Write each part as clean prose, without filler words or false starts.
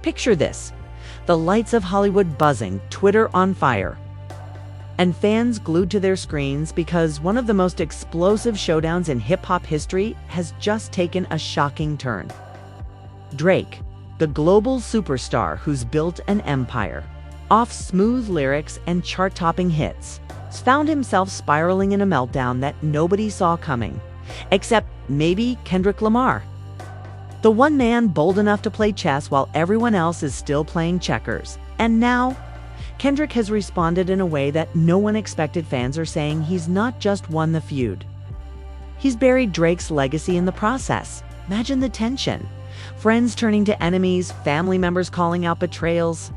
Picture this: the lights of Hollywood buzzing, Twitter on fire, and fans glued to their screens because one of the most explosive showdowns in hip-hop history has just taken a shocking turn. Drake, the global superstar who's built an empire off smooth lyrics and chart-topping hits, found himself spiraling in a meltdown that nobody saw coming, except maybe Kendrick Lamar, the one man bold enough to play chess while everyone else is still playing checkers. And now, Kendrick has responded in a way that no one expected. Fans are saying he's not just won the feud, he's buried Drake's legacy in the process. Imagine the tension. Friends turning to enemies, family members calling out betrayals,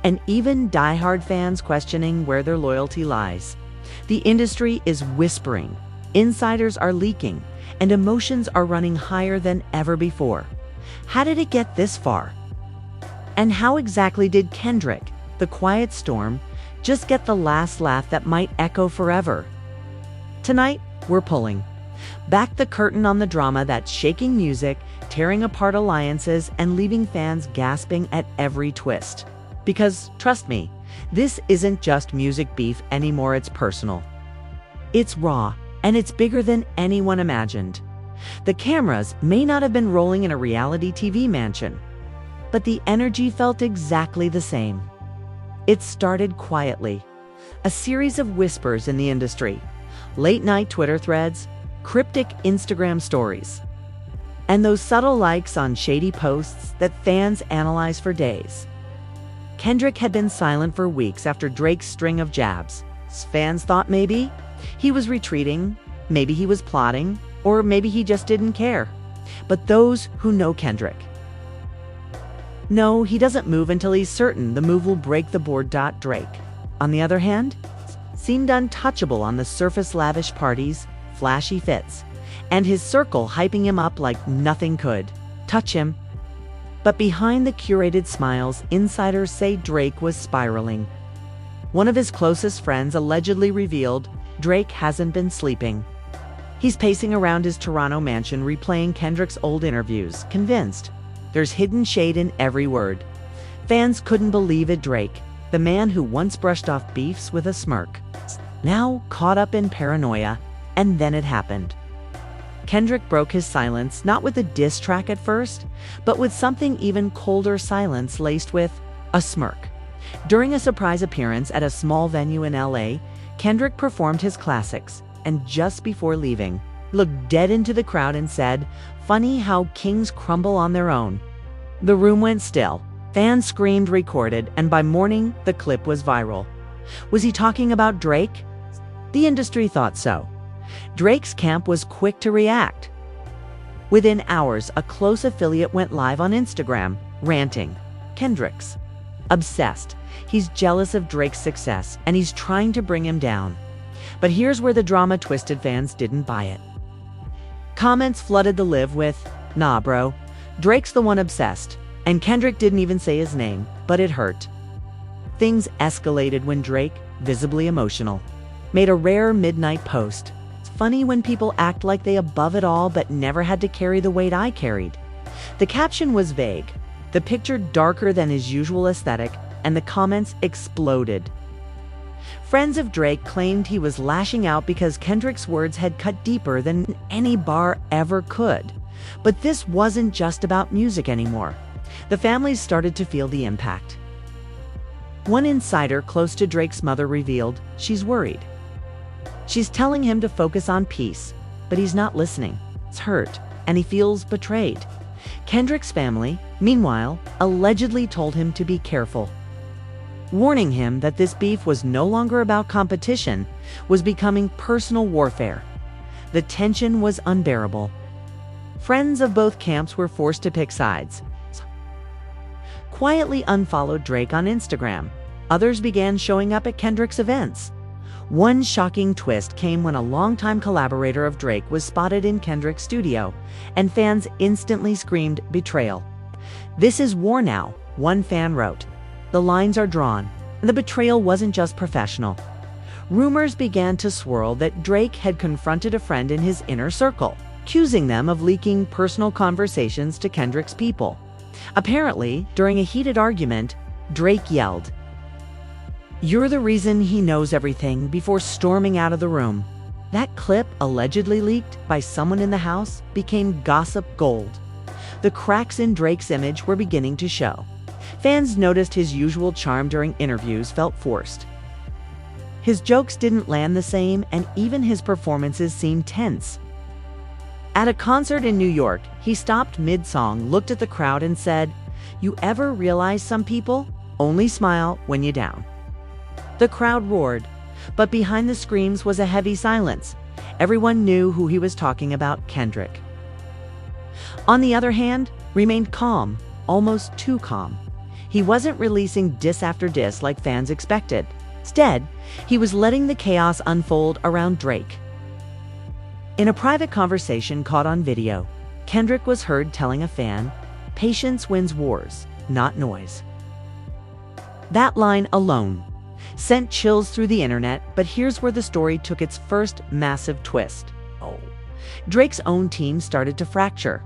and even diehard fans questioning where their loyalty lies. The industry is whispering, insiders are leaking, and emotions are running higher than ever before. How did it get this far? And how exactly did Kendrick, the quiet storm, just get the last laugh that might echo forever? Tonight, we're pulling back the curtain on the drama that's shaking music, tearing apart alliances, and leaving fans gasping at every twist. Because, trust me, this isn't just music beef anymore, it's personal. It's raw, and it's bigger than anyone imagined. The cameras may not have been rolling in a reality TV mansion, but the energy felt exactly the same. It started quietly, a series of whispers in the industry, late-night Twitter threads, cryptic Instagram stories, and those subtle likes on shady posts that fans analyze for days. Kendrick had been silent for weeks after Drake's string of jabs. Fans thought maybe he was retreating, maybe he was plotting, or maybe he just didn't care. But those who know Kendrick know he doesn't move until he's certain the move will break the board. Drake, on the other hand, seemed untouchable on the surface. Lavish parties, flashy fits, and his circle hyping him up like nothing could touch him. But behind the curated smiles, insiders say Drake was spiraling. One of his closest friends allegedly revealed Drake hasn't been sleeping. He's pacing around his Toronto mansion replaying Kendrick's old interviews, convinced there's hidden shade in every word. Fans couldn't believe it. Drake, the man who once brushed off beefs with a smirk, now caught up in paranoia. And then it happened. Kendrick broke his silence, not with a diss track at first, but with something even colder: silence laced with a smirk. During a surprise appearance at a small venue in LA, Kendrick performed his classics, and just before leaving, looked dead into the crowd and said, "Funny how kings crumble on their own." The room went still. Fans screamed, recorded, and by morning, the clip was viral. Was he talking about Drake? The industry thought so. Drake's camp was quick to react. Within hours, a close affiliate went live on Instagram, ranting, "Kendrick's obsessed. He's jealous of Drake's success, and he's trying to bring him down." But here's where the drama twisted. Fans didn't buy it. Comments flooded the live with, "Nah bro, Drake's the one obsessed, and Kendrick didn't even say his name," but it hurt. Things escalated when Drake, visibly emotional, made a rare midnight post. "It's funny when people act like they above it all but never had to carry the weight I carried." The caption was vague, the picture darker than his usual aesthetic, and the comments exploded. Friends of Drake claimed he was lashing out because Kendrick's words had cut deeper than any bar ever could. But this wasn't just about music anymore. The families started to feel the impact. One insider close to Drake's mother revealed she's worried. She's telling him to focus on peace, but he's not listening. He's hurt, and he feels betrayed. Kendrick's family, meanwhile, allegedly told him to be careful, warning him that this beef was no longer about competition, was becoming personal warfare. The tension was unbearable. Friends of both camps were forced to pick sides. Quietly unfollowed Drake on Instagram. Others began showing up at Kendrick's events. One shocking twist came when a longtime collaborator of Drake was spotted in Kendrick's studio, and fans instantly screamed betrayal. "This is war now," one fan wrote. "The lines are drawn, and the betrayal wasn't just professional." Rumors began to swirl that Drake had confronted a friend in his inner circle, accusing them of leaking personal conversations to Kendrick's people. Apparently, during a heated argument, Drake yelled, "You're the reason he knows everything," before storming out of the room. That clip, allegedly leaked by someone in the house, became gossip gold. The cracks in Drake's image were beginning to show. Fans noticed his usual charm during interviews felt forced. His jokes didn't land the same, and even his performances seemed tense. At a concert in New York, he stopped mid-song, looked at the crowd, and said, "You ever realize some people only smile when you're down?" The crowd roared, but behind the screams was a heavy silence. Everyone knew who he was talking about: Kendrick. On the other hand, remained calm, almost too calm. He wasn't releasing diss after diss like fans expected. Instead, he was letting the chaos unfold around Drake. In a private conversation caught on video, Kendrick was heard telling a fan, "Patience wins wars, not noise." That line alone sent chills through the internet, but here's where the story took its first massive twist. Drake's own team started to fracture.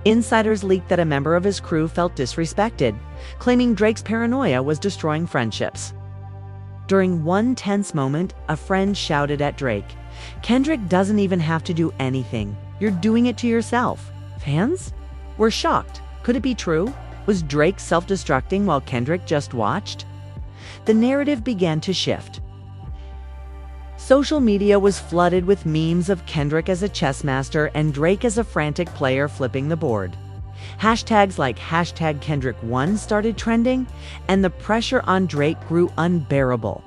Insiders leaked that a member of his crew felt disrespected, claiming Drake's paranoia was destroying friendships. During one tense moment, a friend shouted at Drake, "Kendrick doesn't even have to do anything. You're doing it to yourself." Fans were shocked. Could it be true? Was Drake self-destructing while Kendrick just watched? The narrative began to shift. Social media was flooded with memes of Kendrick as a chess master and Drake as a frantic player flipping the board. Hashtags like #Kendrick1 started trending, and the pressure on Drake grew unbearable.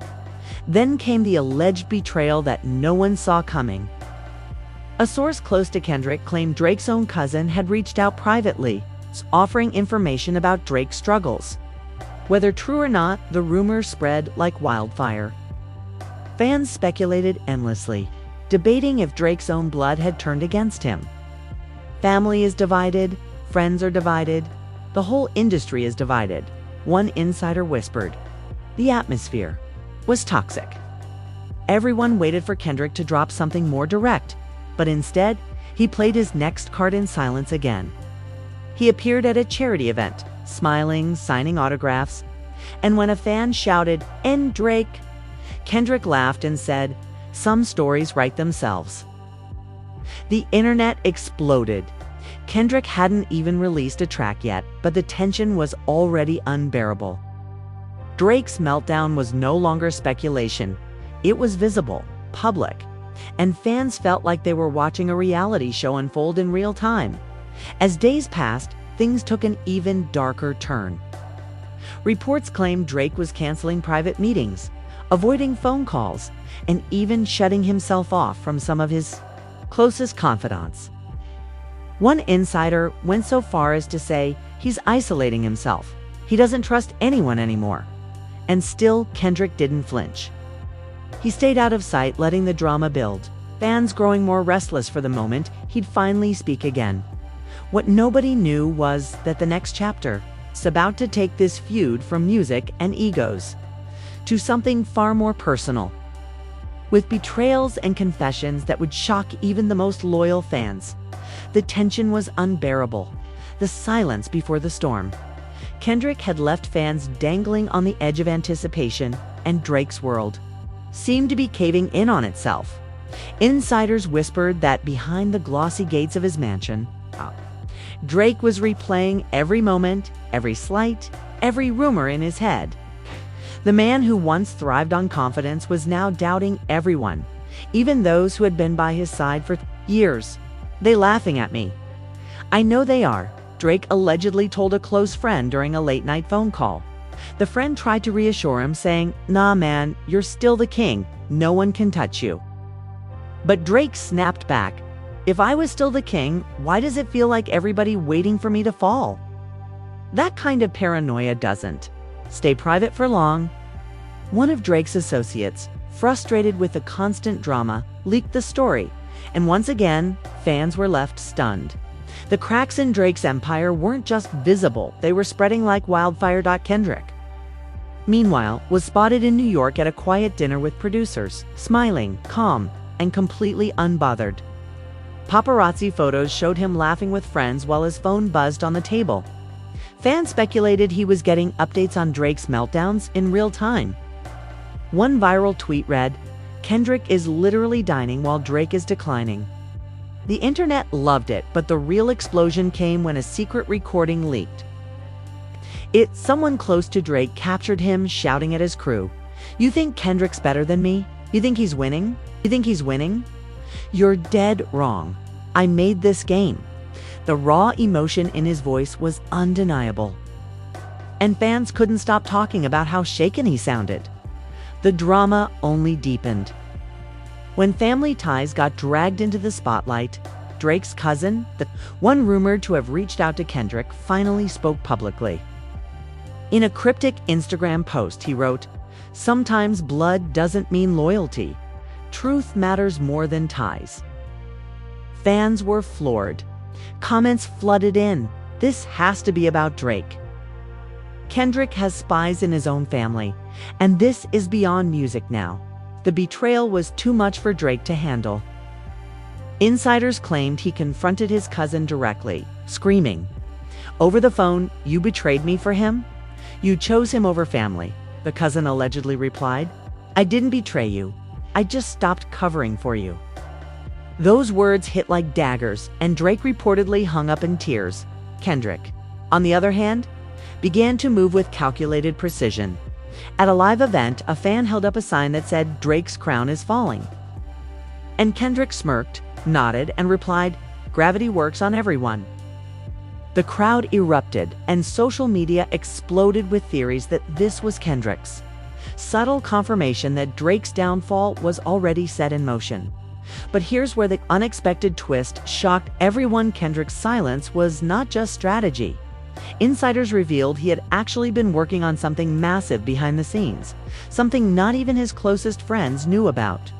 Then came the alleged betrayal that no one saw coming. A source close to Kendrick claimed Drake's own cousin had reached out privately, offering information about Drake's struggles. Whether true or not, the rumor spread like wildfire. Fans speculated endlessly, debating if Drake's own blood had turned against him. Family is divided, friends are divided, the whole industry is divided. One insider whispered, "The atmosphere was toxic." Everyone waited for Kendrick to drop something more direct, but instead, he played his next card in silence again. He appeared at a charity event, smiling, signing autographs, and when a fan shouted, "End Drake!" Kendrick laughed and said, "Some stories write themselves." The internet exploded. Kendrick hadn't even released a track yet, but the tension was already unbearable. Drake's meltdown was no longer speculation. It was visible, public, and fans felt like they were watching a reality show unfold in real time. As days passed, things took an even darker turn. Reports claimed Drake was canceling private meetings, avoiding phone calls, and even shutting himself off from some of his closest confidants. One insider went so far as to say he's isolating himself. He doesn't trust anyone anymore. And still, Kendrick didn't flinch. He stayed out of sight, letting the drama build. Fans growing more restless for the moment he'd finally speak again. What nobody knew was that the next chapter is about to take this feud from music and egos to something far more personal, with betrayals and confessions that would shock even the most loyal fans. The tension was unbearable, the silence before the storm. Kendrick had left fans dangling on the edge of anticipation, and Drake's world seemed to be caving in on itself. Insiders whispered that behind the glossy gates of his mansion, Drake was replaying every moment, every slight, every rumor in his head. The man who once thrived on confidence was now doubting everyone, even those who had been by his side for years. "They laughing at me." "I know they are," Drake allegedly told a close friend during a late-night phone call. The friend tried to reassure him, saying, "Nah, man, you're still the king. No one can touch you." But Drake snapped back, "If I was still the king, why does it feel like everybody waiting for me to fall?" That kind of paranoia doesn't stay private for long. One of Drake's associates, frustrated with the constant drama, leaked the story, and once again, fans were left stunned. The cracks in Drake's empire weren't just visible, they were spreading like wildfire. Kendrick, meanwhile, was spotted in New York at a quiet dinner with producers, smiling, calm, and completely unbothered. Paparazzi photos showed him laughing with friends while his phone buzzed on the table. Fans speculated he was getting updates on Drake's meltdowns in real time. One viral tweet read, "Kendrick is literally dining while Drake is declining." The internet loved it, but the real explosion came when a secret recording leaked. Someone close to Drake captured him shouting at his crew, "You think Kendrick's better than me? You think he's winning? You think he's winning? You're dead wrong. I made this game." The raw emotion in his voice was undeniable. And fans couldn't stop talking about how shaken he sounded. The drama only deepened. When family ties got dragged into the spotlight, Drake's cousin, the one rumored to have reached out to Kendrick, finally spoke publicly. In a cryptic Instagram post, he wrote, "Sometimes blood doesn't mean loyalty. Truth matters more than ties." Fans were floored. Comments flooded in. This has to be about Drake. Kendrick has spies in his own family, and this is beyond music now. The betrayal was too much for Drake to handle. Insiders claimed he confronted his cousin directly, screaming, "Over the phone, you betrayed me for him? You chose him over family," the cousin allegedly replied. "I didn't betray you. I just stopped covering for you." Those words hit like daggers, and Drake reportedly hung up in tears. Kendrick, on the other hand, began to move with calculated precision. At a live event, a fan held up a sign that said, "Drake's crown is falling." And Kendrick smirked, nodded, and replied, "Gravity works on everyone." The crowd erupted, and social media exploded with theories that this was Kendrick's subtle confirmation that Drake's downfall was already set in motion. But here's where the unexpected twist shocked everyone. Kendrick's silence was not just strategy. Insiders revealed he had actually been working on something massive behind the scenes, something not even his closest friends knew about.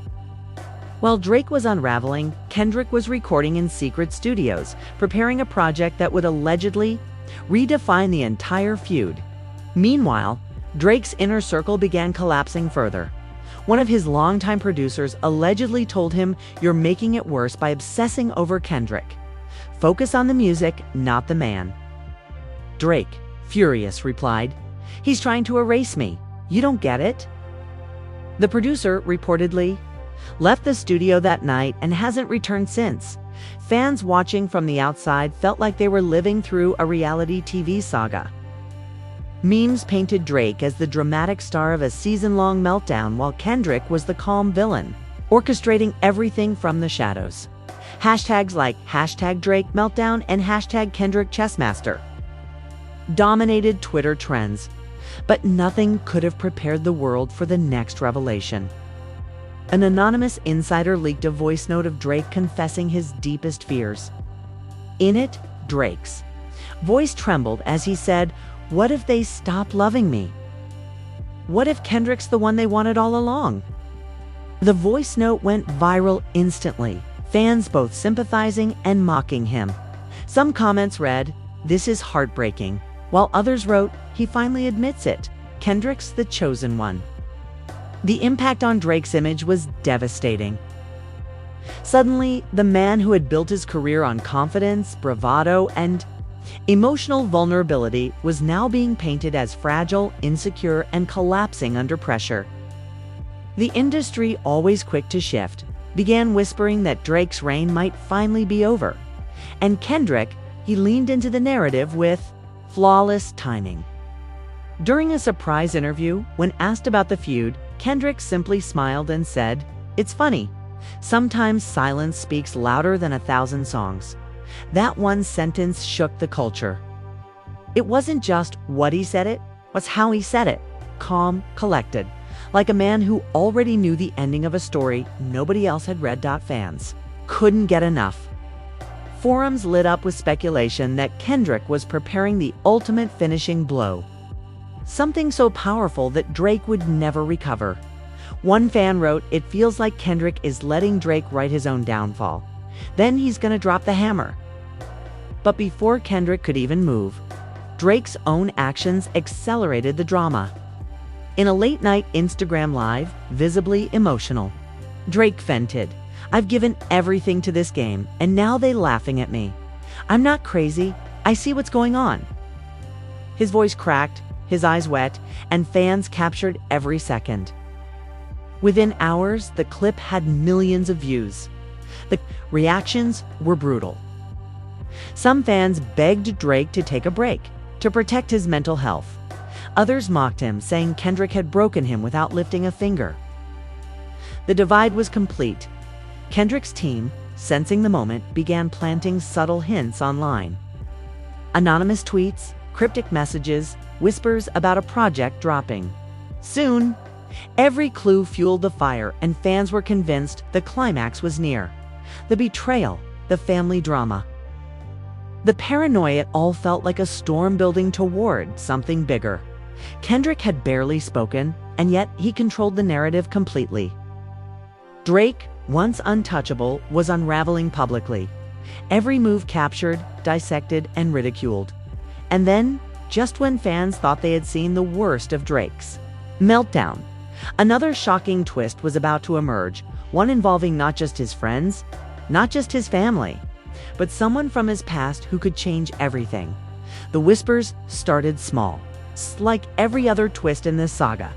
While Drake was unraveling, Kendrick was recording in secret studios, preparing a project that would allegedly redefine the entire feud. Meanwhile, Drake's inner circle began collapsing further. One of his longtime producers allegedly told him, "You're making it worse by obsessing over Kendrick. Focus on the music, not the man." Drake, furious, replied, "He's trying to erase me. You don't get it?" The producer reportedly left the studio that night and hasn't returned since. Fans watching from the outside felt like they were living through a reality TV saga. Memes painted Drake as the dramatic star of a season-long meltdown, while Kendrick was the calm villain, orchestrating everything from the shadows. Hashtags like #DrakeMeltdown and #KendrickChessmaster dominated Twitter trends, but nothing could have prepared the world for the next revelation. An anonymous insider leaked a voice note of Drake confessing his deepest fears. In it, Drake's voice trembled as he said, "What if they stop loving me? What if Kendrick's the one they wanted all along?" The voice note went viral instantly, fans both sympathizing and mocking him. Some comments read, "This is heartbreaking," while others wrote, "He finally admits it. Kendrick's the chosen one." The impact on Drake's image was devastating. Suddenly, the man who had built his career on confidence, bravado, and emotional vulnerability was now being painted as fragile, insecure, and collapsing under pressure. The industry, always quick to shift, began whispering that Drake's reign might finally be over. And Kendrick, he leaned into the narrative with flawless timing. During a surprise interview, when asked about the feud, Kendrick simply smiled and said, "It's funny. Sometimes silence speaks louder than 1,000 songs." That one sentence shook the culture. It wasn't just what he said, it was how he said it. Calm, collected, like a man who already knew the ending of a story nobody else had read. Fans couldn't get enough. Forums lit up with speculation that Kendrick was preparing the ultimate finishing blow, something so powerful that Drake would never recover. One fan wrote, "It feels like Kendrick is letting Drake write his own downfall. Then he's gonna drop the hammer." But before Kendrick could even move, Drake's own actions accelerated the drama. In a late-night Instagram Live, visibly emotional, Drake vented, "I've given everything to this game, and now they're laughing at me. I'm not crazy. I see what's going on." His voice cracked, his eyes wet, and fans captured every second. Within hours, the clip had millions of views. The reactions were brutal. Some fans begged Drake to take a break, to protect his mental health. Others mocked him, saying Kendrick had broken him without lifting a finger. The divide was complete. Kendrick's team, sensing the moment, began planting subtle hints online. Anonymous tweets, cryptic messages, whispers about a project dropping. Soon, every clue fueled the fire, and fans were convinced the climax was near. The betrayal, the family drama. The paranoia all felt like a storm building toward something bigger. Kendrick had barely spoken, and yet he controlled the narrative completely. Drake, once untouchable, was unraveling publicly. Every move captured, dissected, and ridiculed. And then, just when fans thought they had seen the worst of Drake's meltdown, another shocking twist was about to emerge, one involving not just his friends, not just his family, but someone from his past who could change everything. The whispers started small, like every other twist in this saga.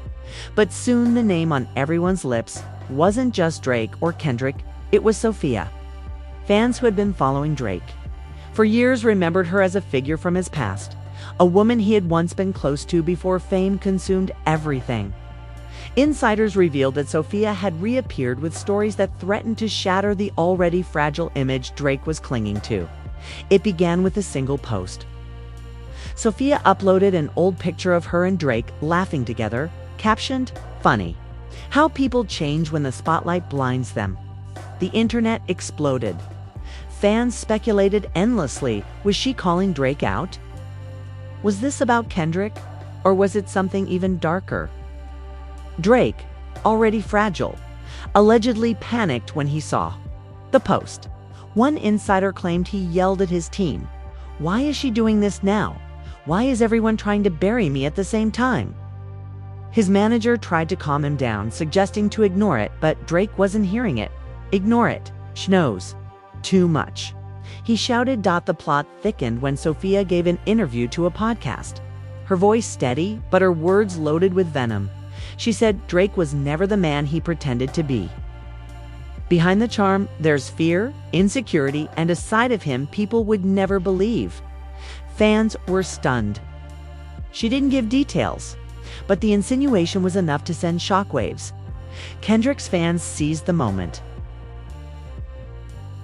But soon the name on everyone's lips wasn't just Drake or Kendrick, it was Sophia. Fans who had been following Drake for years remembered her as a figure from his past, a woman he had once been close to before fame consumed everything. Insiders revealed that Sophia had reappeared with stories that threatened to shatter the already fragile image Drake was clinging to. It began with a single post. Sophia uploaded an old picture of her and Drake laughing together, captioned, "Funny. How people change when the spotlight blinds them." The internet exploded. Fans speculated endlessly. Was she calling Drake out? Was this about Kendrick? Or was it something even darker? Drake, already fragile, allegedly panicked when he saw the post. One insider claimed he yelled at his team, "Why is she doing this now? Why is everyone trying to bury me at the same time?" His manager tried to calm him down, suggesting to ignore it, but Drake wasn't hearing it. "Ignore it. She knows too much," he shouted. The plot thickened when Sophia gave an interview to a podcast. Her voice steady, but her words loaded with venom. She said Drake was never the man he pretended to be. Behind the charm, there's fear, insecurity, and a side of him people would never believe. Fans were stunned. She didn't give details, but the insinuation was enough to send shockwaves. Kendrick's fans seized the moment.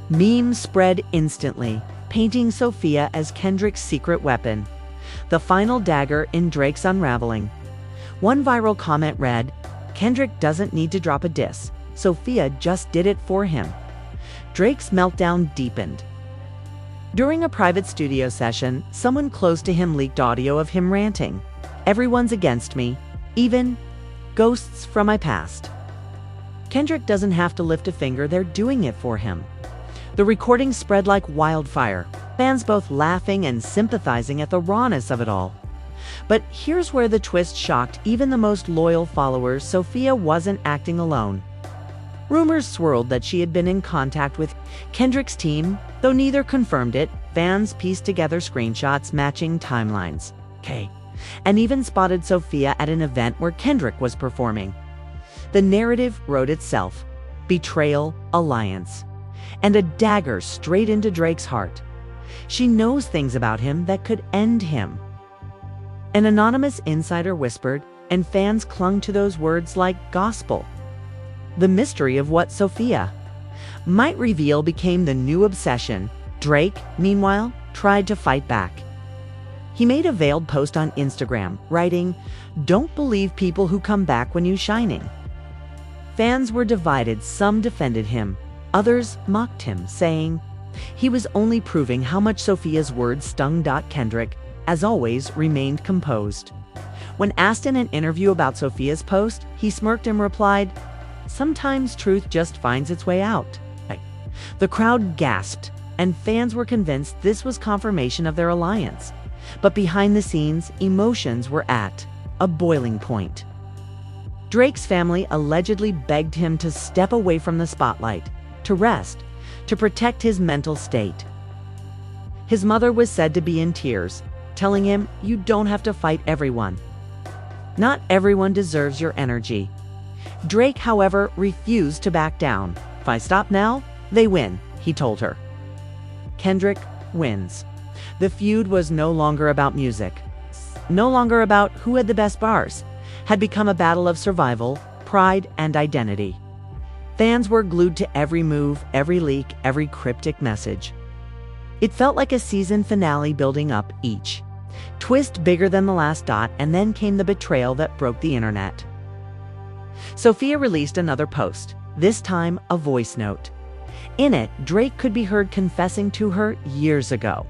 Memes spread instantly, painting Sophia as Kendrick's secret weapon, the final dagger in Drake's unraveling. One viral comment read, "Kendrick doesn't need to drop a diss. Sophia just did it for him." Drake's meltdown deepened. During a private studio session, someone close to him leaked audio of him ranting, "Everyone's against me, even ghosts from my past." Kendrick doesn't have to lift a finger, they're doing it for him. The recording spread like wildfire, fans both laughing and sympathizing at the rawness of it all. But here's where the twist shocked even the most loyal followers. Sophia wasn't acting alone. Rumors swirled that she had been in contact with Kendrick's team, though neither confirmed it. Fans pieced together screenshots matching timelines, and even spotted Sophia at an event where Kendrick was performing. The narrative wrote itself: betrayal, alliance, and a dagger straight into Drake's heart. She knows things about him that could end him. An anonymous insider whispered, and fans clung to those words like gospel. The mystery of what Sophia might reveal became the new obsession. Drake, meanwhile, tried to fight back. He made a veiled post on Instagram, writing, "Don't believe people who come back when you're shining." Fans were divided. Some defended him. Others mocked him, saying he was only proving how much Sophia's words stung. Kendrick, as always, remained composed. When asked in an interview about Sophia's post, he smirked and replied, "Sometimes truth just finds its way out." The crowd gasped, and fans were convinced this was confirmation of their alliance. But behind the scenes, emotions were at a boiling point. Drake's family allegedly begged him to step away from the spotlight, to rest, to protect his mental state. His mother was said to be in tears, telling him you don't have to fight everyone. Not everyone deserves your energy. Drake, however, refused to back down. If I stop now, they win, he told her. Kendrick wins. The feud was no longer about music, no longer about who had the best bars, had become a battle of survival, pride, and identity. Fans were glued to every move, every leak, every cryptic message. It felt like a season finale building up, each twist bigger than the last dot, and then came the betrayal that broke the internet. Sophia released another post, this time a voice note. In it, Drake could be heard confessing to her years ago.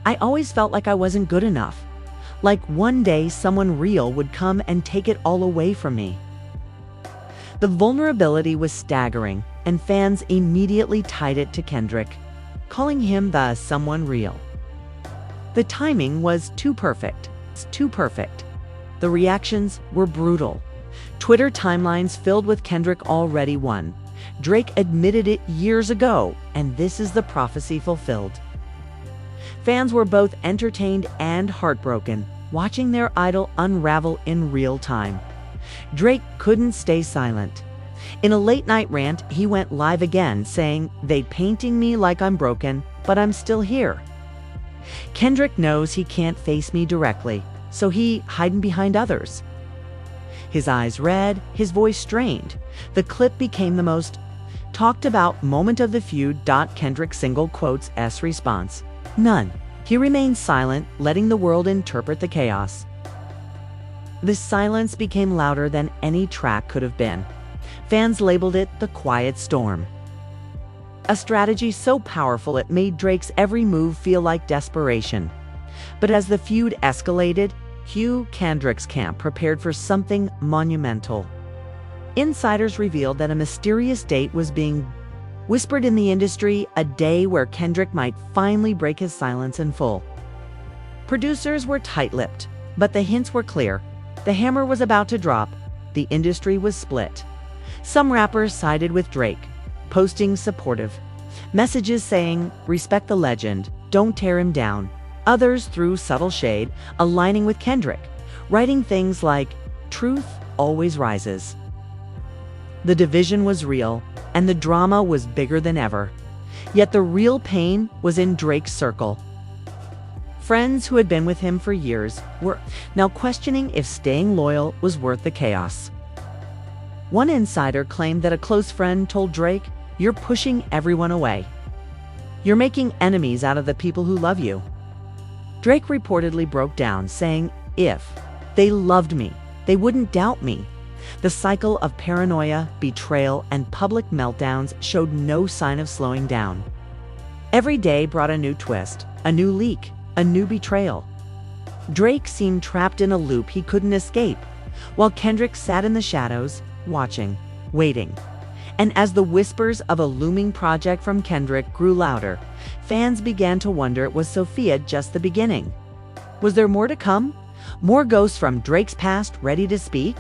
I always felt like I wasn't good enough, like one day someone real would come and take it all away from me. The vulnerability was staggering, and fans immediately tied it to Kendrick, calling him the someone real. The timing was too perfect. Too perfect. The reactions were brutal. Twitter timelines filled with Kendrick already won. Drake admitted it years ago, and this is the prophecy fulfilled. Fans were both entertained and heartbroken, watching their idol unravel in real time. Drake couldn't stay silent. In a late-night rant, he went live again, saying, "They painting me like I'm broken, but I'm still here." Kendrick knows he can't face me directly, so he hiding behind others. His eyes red, his voice strained. The clip became the most talked about moment of the feud. Kendrick single quotes S response, "None." He remained silent, letting the world interpret the chaos. The silence became louder than any track could have been. Fans labeled it the quiet storm. A strategy so powerful it made Drake's every move feel like desperation. But as the feud escalated, Kendrick's camp prepared for something monumental. Insiders revealed that a mysterious date was being whispered in the industry, a day where Kendrick might finally break his silence in full. Producers were tight-lipped, but the hints were clear. The hammer was about to drop. The industry was split. Some rappers sided with Drake, posting supportive messages saying, "Respect the legend, don't tear him down." Others threw subtle shade, aligning with Kendrick, writing things like, "Truth always rises." The division was real, and the drama was bigger than ever. Yet the real pain was in Drake's circle. Friends who had been with him for years were now questioning if staying loyal was worth the chaos. One insider claimed that a close friend told Drake, "You're pushing everyone away. You're making enemies out of the people who love you." Drake reportedly broke down, saying, "If they loved me, they wouldn't doubt me." The cycle of paranoia, betrayal, and public meltdowns showed no sign of slowing down. Every day brought a new twist, a new leak, a new betrayal. Drake seemed trapped in a loop he couldn't escape, while Kendrick sat in the shadows, watching, waiting. And as the whispers of a looming project from Kendrick grew louder, fans began to wonder, was Sophia just the beginning? Was there more to come? More ghosts from Drake's past ready to speak?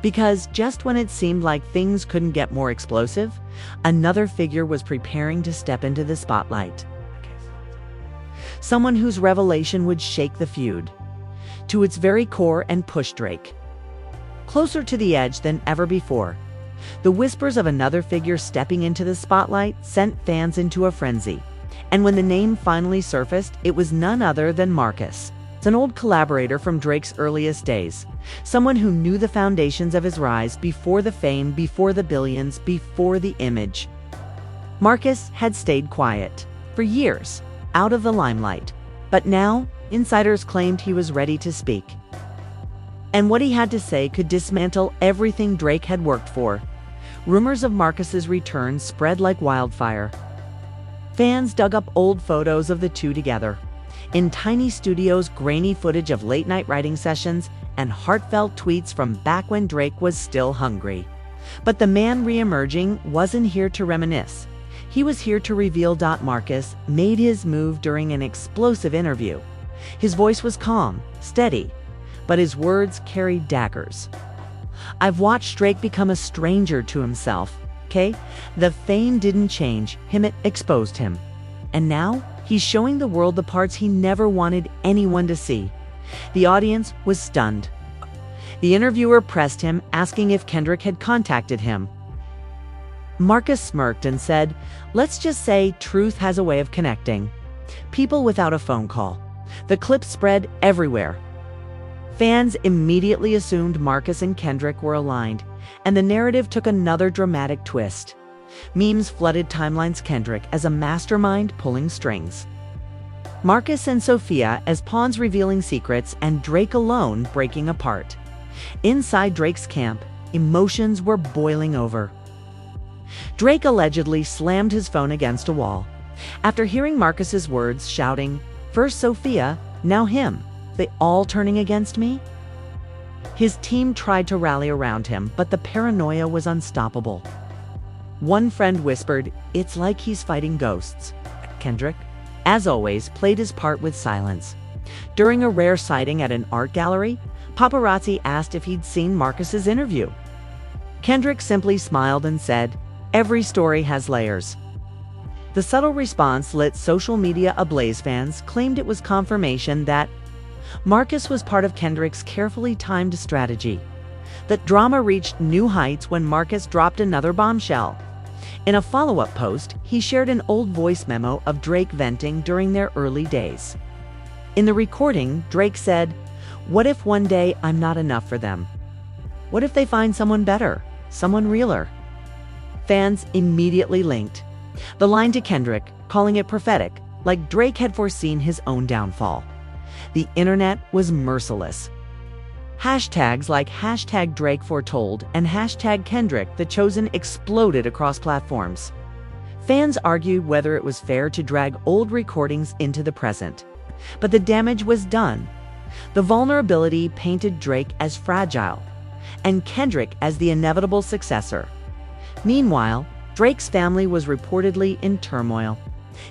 Because just when it seemed like things couldn't get more explosive, another figure was preparing to step into the spotlight. Someone whose revelation would shake the feud to its very core and push Drake closer to the edge than ever before. The whispers of another figure stepping into the spotlight sent fans into a frenzy. And when the name finally surfaced, it was none other than Marcus. It's an old collaborator from Drake's earliest days, someone who knew the foundations of his rise before the fame, before the billions, before the image. Marcus had stayed quiet for years, out of the limelight. But now, insiders claimed he was ready to speak. And what he had to say could dismantle everything Drake had worked for. Rumors of Marcus's return spread like wildfire. Fans dug up old photos of the two together. In tiny studios, grainy footage of late-night writing sessions, and heartfelt tweets from back when Drake was still hungry. But the man re-emerging wasn't here to reminisce. He was here to reveal. Marcus made his move during an explosive interview. His voice was calm, steady, but his words carried daggers. "I've watched Drake become a stranger to himself, okay? The fame didn't change him, it exposed him. And now, He's showing the world the parts he never wanted anyone to see. The audience was stunned. The interviewer pressed him, asking if Kendrick had contacted him. Marcus smirked and said, "Let's just say truth has a way of connecting people without a phone call." The clip spread everywhere. Fans immediately assumed Marcus and Kendrick were aligned, and the narrative took another dramatic twist. Memes flooded timelines, Kendrick as a mastermind pulling strings, Marcus and Sophia as pawns revealing secrets, and Drake alone breaking apart. Inside Drake's camp, emotions were boiling over. Drake allegedly slammed his phone against a wall. After hearing Marcus's words, shouting, "First Sophia, now him, they all turning against me?" His team tried to rally around him, but the paranoia was unstoppable. One friend whispered, "It's like he's fighting ghosts." Kendrick, as always, played his part with silence. During a rare sighting at an art gallery, paparazzi asked if he'd seen Marcus's interview. Kendrick simply smiled and said, "Every story has layers." The subtle response lit social media ablaze. Fans claimed it was confirmation that Marcus was part of Kendrick's carefully timed strategy. The drama reached new heights when Marcus dropped another bombshell. In a follow-up post, he shared an old voice memo of Drake venting during their early days. In the recording, Drake said, "What if one day I'm not enough for them? What if they find someone better, someone realer?" Fans immediately linked the line to Kendrick, calling it prophetic, like Drake had foreseen his own downfall. The internet was merciless. Hashtags like #DrakeForetold and #Kendrick the Chosen exploded across platforms. Fans argued whether it was fair to drag old recordings into the present. But the damage was done. The vulnerability painted Drake as fragile, and Kendrick as the inevitable successor. Meanwhile, Drake's family was reportedly in turmoil.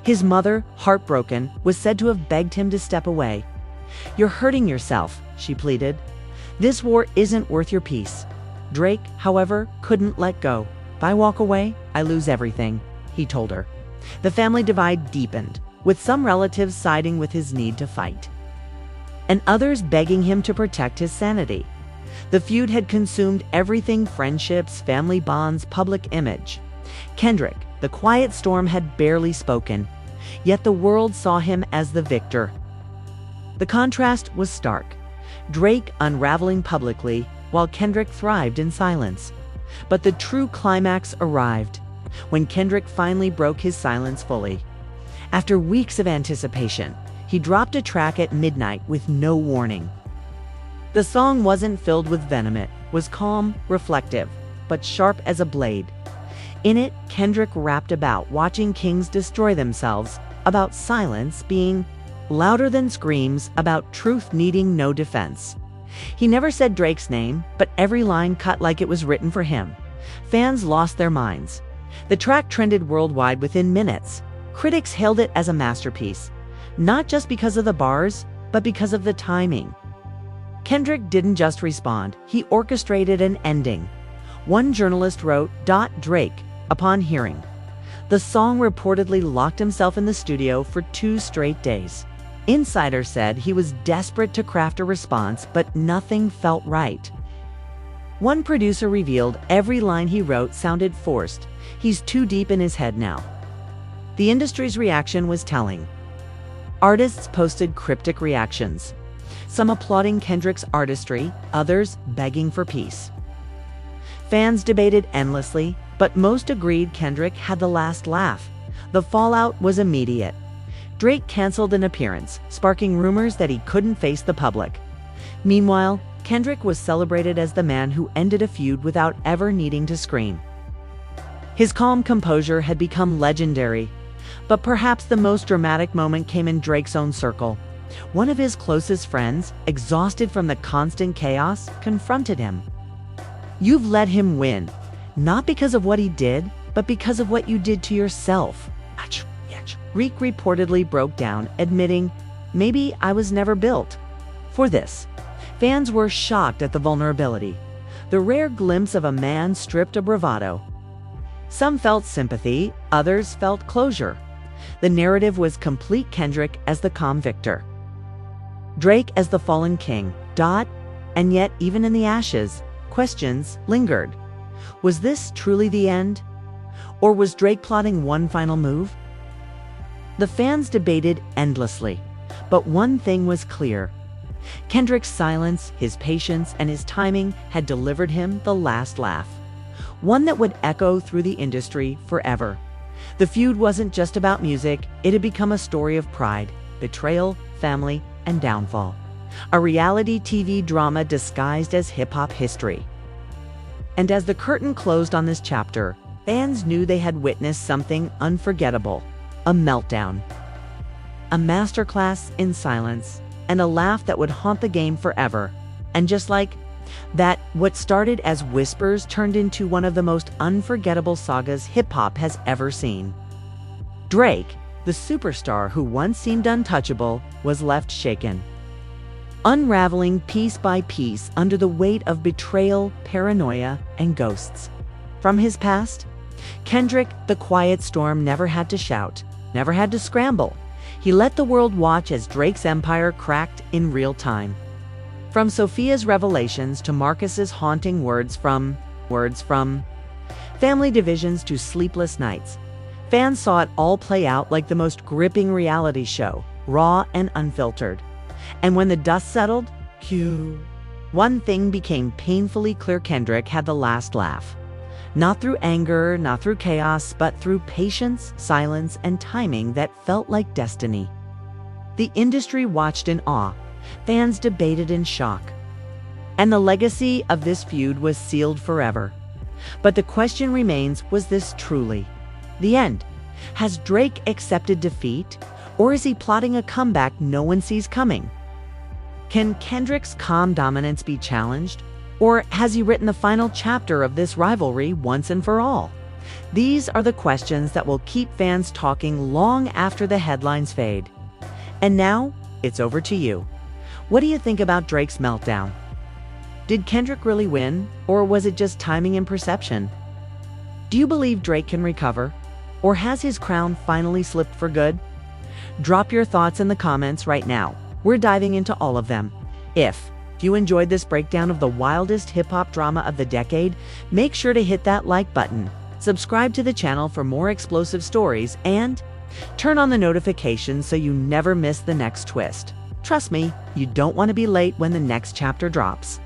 His mother, heartbroken, was said to have begged him to step away. "You're hurting yourself," she pleaded. "This war isn't worth your peace." Drake, however, couldn't let go. "If I walk away, I lose everything," he told her. The family divide deepened, with some relatives siding with his need to fight, and others begging him to protect his sanity. The feud had consumed everything: friendships, family bonds, public image. Kendrick, the quiet storm, had barely spoken, yet the world saw him as the victor. The contrast was stark. Drake unraveling publicly, while Kendrick thrived in silence. But the true climax arrived, when Kendrick finally broke his silence fully. After weeks of anticipation, he dropped a track at midnight with no warning. The song wasn't filled with venom, it was calm, reflective, but sharp as a blade. In it, Kendrick rapped about watching kings destroy themselves, about silence being louder than screams, about truth needing no defense. He never said Drake's name, but every line cut like it was written for him. Fans lost their minds. The track trended worldwide within minutes. Critics hailed it as a masterpiece, not just because of the bars, but because of the timing. Kendrick didn't just respond, he orchestrated an ending. One journalist wrote, "Drake," upon hearing the song, reportedly locked himself in the studio for 2 straight days. Insiders said he was desperate to craft a response, but nothing felt right. One producer revealed every line he wrote sounded forced. He's too deep in his head now. The industry's reaction was telling. Artists posted cryptic reactions, some applauding Kendrick's artistry, others begging for peace. Fans debated endlessly, but most agreed Kendrick had the last laugh. The fallout was immediate. Drake canceled an appearance, sparking rumors that he couldn't face the public. Meanwhile, Kendrick was celebrated as the man who ended a feud without ever needing to scream. His calm composure had become legendary, but perhaps the most dramatic moment came in Drake's own circle. One of his closest friends, exhausted from the constant chaos, confronted him. "You've let him win, not because of what he did, but because of what you did to yourself." Drake reportedly broke down, admitting, "Maybe I was never built for this." Fans were shocked at the vulnerability, the rare glimpse of a man stripped of bravado. Some felt sympathy, others felt closure. The narrative was complete: Kendrick as the calm victor, Drake as the fallen king. And yet, even in the ashes, questions lingered. Was this truly the end? Or was Drake plotting one final move? The fans debated endlessly, but one thing was clear. Kendrick's silence, his patience, and his timing had delivered him the last laugh, one that would echo through the industry forever. The feud wasn't just about music, it had become a story of pride, betrayal, family, and downfall. A reality TV drama disguised as hip-hop history. And as the curtain closed on this chapter, fans knew they had witnessed something unforgettable: a meltdown, a masterclass in silence, and a laugh that would haunt the game forever. And just like that, what started as whispers turned into one of the most unforgettable sagas hip-hop has ever seen. Drake, the superstar who once seemed untouchable, was left shaken, unraveling piece by piece under the weight of betrayal, paranoia, and ghosts. From his past, Kendrick, the quiet storm, never had to shout, never had to scramble. He let the world watch as Drake's empire cracked in real time. From Sophia's revelations to Marcus's haunting words from family divisions to sleepless nights, fans saw it all play out like the most gripping reality show, raw and unfiltered. And when the dust settled, one thing became painfully clear: Kendrick had the last laugh. Not through anger, not through chaos, but through patience, silence, and timing that felt like destiny. The industry watched in awe. Fans debated in shock. And the legacy of this feud was sealed forever. But the question remains, was this truly the end? Has Drake accepted defeat? Or is he plotting a comeback no one sees coming? Can Kendrick's calm dominance be challenged? Or has he written the final chapter of this rivalry once and for all? These are the questions that will keep fans talking long after the headlines fade. And now, it's over to you. What do you think about Drake's meltdown? Did Kendrick really win, or was it just timing and perception? Do you believe Drake can recover? Or has his crown finally slipped for good? Drop your thoughts in the comments right now. We're diving into all of them. If you enjoyed this breakdown of the wildest hip-hop drama of the decade, make sure to hit that like button, subscribe to the channel for more explosive stories, and turn on the notifications so you never miss the next twist. Trust me, you don't want to be late when the next chapter drops.